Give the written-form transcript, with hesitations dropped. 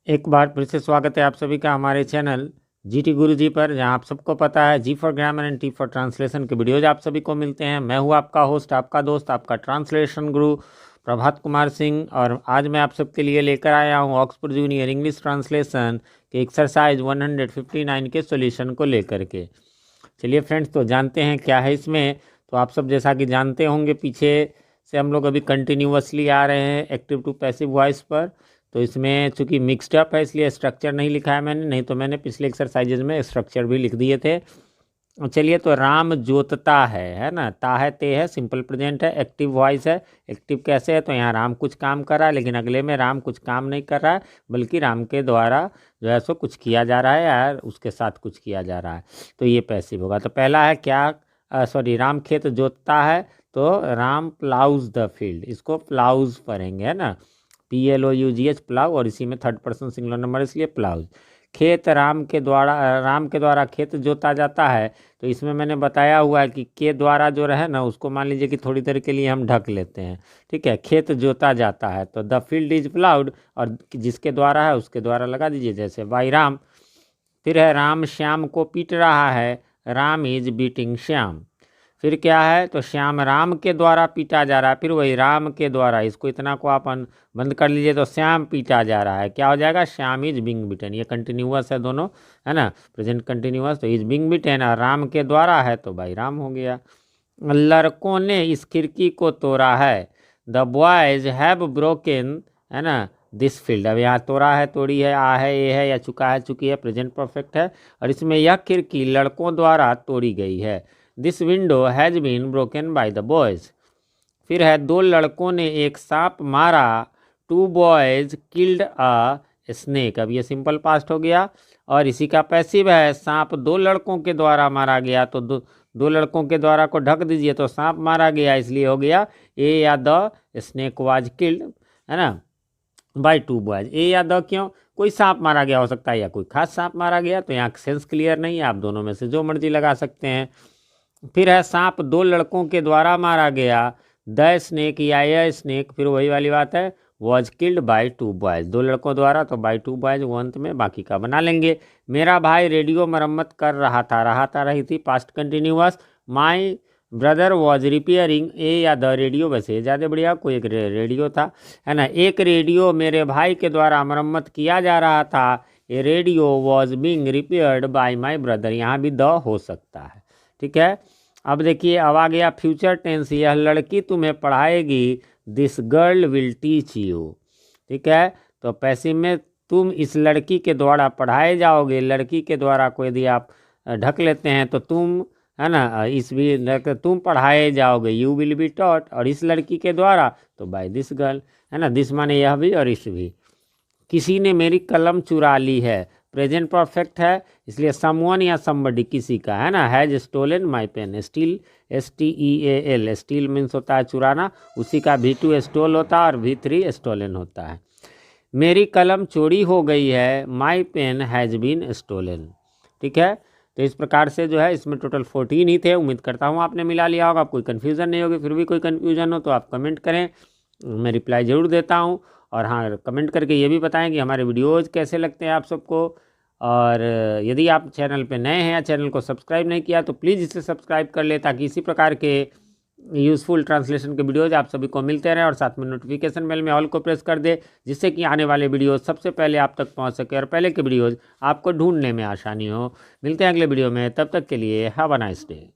एक बार फिर से स्वागत है आप सभी का हमारे चैनल जीटी गुरुजी पर, जहां आप सबको पता है G for grammar and T for translation के वीडियोज आप सभी को मिलते हैं। मैं हूं आपका होस्ट, आपका दोस्त, आपका ट्रांसलेशन गुरु प्रभात कुमार सिंह, और आज मैं आप सबके लिए लेकर आया हूं ऑक्सफोर्ड जूनियर इंग्लिश ट्रांसलेशन के एक्सरसाइज 159 के सॉल्यूशन को लेकर के। चलिए फ्रेंड्स, तो जानते हैं क्या है इसमें। तो आप सब जैसा कि जानते होंगे, पीछे से हम लोग अभी कंटिन्यूअसली आ रहे हैं एक्टिव टू पैसिव वॉइस पर। तो इसमें चूंकि मिक्सड अप है इसलिए स्ट्रक्चर नहीं लिखा है मैंने, नहीं तो मैंने पिछले एक्सरसाइजेज में स्ट्रक्चर भी लिख दिए थे। चलिए, तो राम जोतता है ना, ता है ते है, सिंपल प्रेजेंट है, एक्टिव वॉइस है। एक्टिव कैसे है, तो यहाँ राम कुछ काम कर रहा है, लेकिन अगले में राम कुछ काम नहीं कर रहा है, बल्कि राम के द्वारा जो है सो कुछ किया जा रहा है या उसके साथ कुछ किया जा रहा है। तो ये पैसिव होगा। तो पहला है क्या, राम खेत जोतता है, तो राम प्लाउज द फील्ड, इसको प्लाउज पढ़ेंगे, है ना, PLOUGH, प्लाउ, और इसी में थर्ड पर्सन सिंगुलर नंबर इसलिए प्लाउज। खेत राम के द्वारा खेत जोता जाता है। तो इसमें मैंने बताया हुआ है कि के द्वारा जो रहे ना, उसको मान लीजिए कि थोड़ी देर के लिए हम ढक लेते हैं, ठीक है। खेत जोता जाता है तो द फील्ड इज प्लाउड, और जिसके द्वारा है उसके द्वारा लगा दीजिए, जैसे बाई राम। फिर है राम श्याम को पीट रहा है, राम इज बीटिंग श्याम। फिर क्या है, तो श्याम राम के द्वारा पीटा जा रहा है, फिर वही राम के द्वारा, इसको इतना को आप बंद कर लीजिए, तो श्याम पीटा जा रहा है, क्या हो जाएगा, श्याम इज बिंग बिटन। ये कंटिन्यूअस है दोनों, है ना, प्रेजेंट कंटिन्यूअस। तो इज बिंग बिटन और राम के द्वारा है तो भाई राम हो गया। लड़कों ने इस खिड़की को तोड़ा है, द बॉयज हैव ब्रोकन, है ना, दिस फील्ड। अब यहाँ तोड़ा है, तोड़ी है, आ है, ए है, या चुका है, चुकी है, प्रेजेंट परफेक्ट है, और इसमें यह खिड़की लड़कों द्वारा तोड़ी गई है। This window has been broken by the boys. फिर है दो लड़कों ने एक सांप मारा, two boys killed a snake. अब ये सिंपल पास्ट हो गया, और इसी का पैसिव है, सांप दो लड़कों के द्वारा मारा गया, तो दो लड़कों के द्वारा को ढक दीजिए, तो सांप मारा गया, इसलिए हो गया ए या द स्नेक वाज किल्ड, है ना, बाय टू बॉयज। ए या द क्यों, कोई सांप मारा गया हो सकता है या कोई खास सांप मारा गया, तो यहाँ सेंस क्लियर नहीं है, आप दोनों में से जो मर्जी लगा सकते हैं। फिर है सांप दो लड़कों के द्वारा मारा गया, द स्नेक या ए स्नेक, फिर वही वाली बात है, was killed by two boys, दो लड़कों द्वारा, तो बाय टू बॉयज वो अंत में बाकी का बना लेंगे। मेरा भाई रेडियो मरम्मत कर रहा था रही थी, past continuous. My brother was repairing a या द रेडियो, वैसे ज़्यादा बढ़िया, कोई एक रेडियो था, है ना, एक रेडियो मेरे भाई के द्वारा मरम्मत किया जा रहा था, a radio was being repaired by my brother, यहाँ भी द हो सकता है, ठीक है। अब देखिए, अब आ गया फ्यूचर टेंस, यह लड़की तुम्हें पढ़ाएगी, this girl will teach you, ठीक है। तो पैसिव में तुम इस लड़की के द्वारा पढ़ाए जाओगे, लड़की के द्वारा को यदि आप ढक लेते हैं तो तुम, है ना, इस भी तुम पढ़ाए जाओगे, यू विल बी टॉट, और इस लड़की के द्वारा तो बाय दिस गर्ल, है ना, दिस माने यह भी और इस भी। किसी ने मेरी कलम चुरा ली है, प्रेजेंट परफेक्ट है, इसलिए समवन या समबडी किसी का, है ना, has stolen my pen, steal STEAL, steal means होता है चुराना, उसी का V2 स्टोल होता है और V3 स्टोलन होता है। मेरी कलम चोरी हो गई है, my pen has been stolen, ठीक है। तो इस प्रकार से जो है इसमें टोटल 14 ही थे। उम्मीद करता हूँ आपने मिला लिया होगा, कोई कन्फ्यूज़न नहीं होगी। फिर भी कोई कन्फ्यूज़न हो तो आप कमेंट करें, मैं रिप्लाई ज़रूर देता हूँ। और हाँ, कमेंट करके ये भी बताएं कि हमारे वीडियोज़ कैसे लगते हैं आप सबको। और यदि आप चैनल पे नए हैं या चैनल को सब्सक्राइब नहीं किया तो प्लीज़ इसे सब्सक्राइब कर ले, ताकि इसी प्रकार के यूज़फुल ट्रांसलेशन के वीडियोज़ आप सभी को मिलते रहें, और साथ में नोटिफिकेशन बेल में ऑल को प्रेस कर दे, जिससे कि आने वाले वीडियोज़ सबसे पहले आप तक पहुंच सके और पहले के वीडियोज़ आपको ढूंढने में आसानी हो। मिलते हैं अगले वीडियो में, तब तक के लिए हैव अ नाइस डे।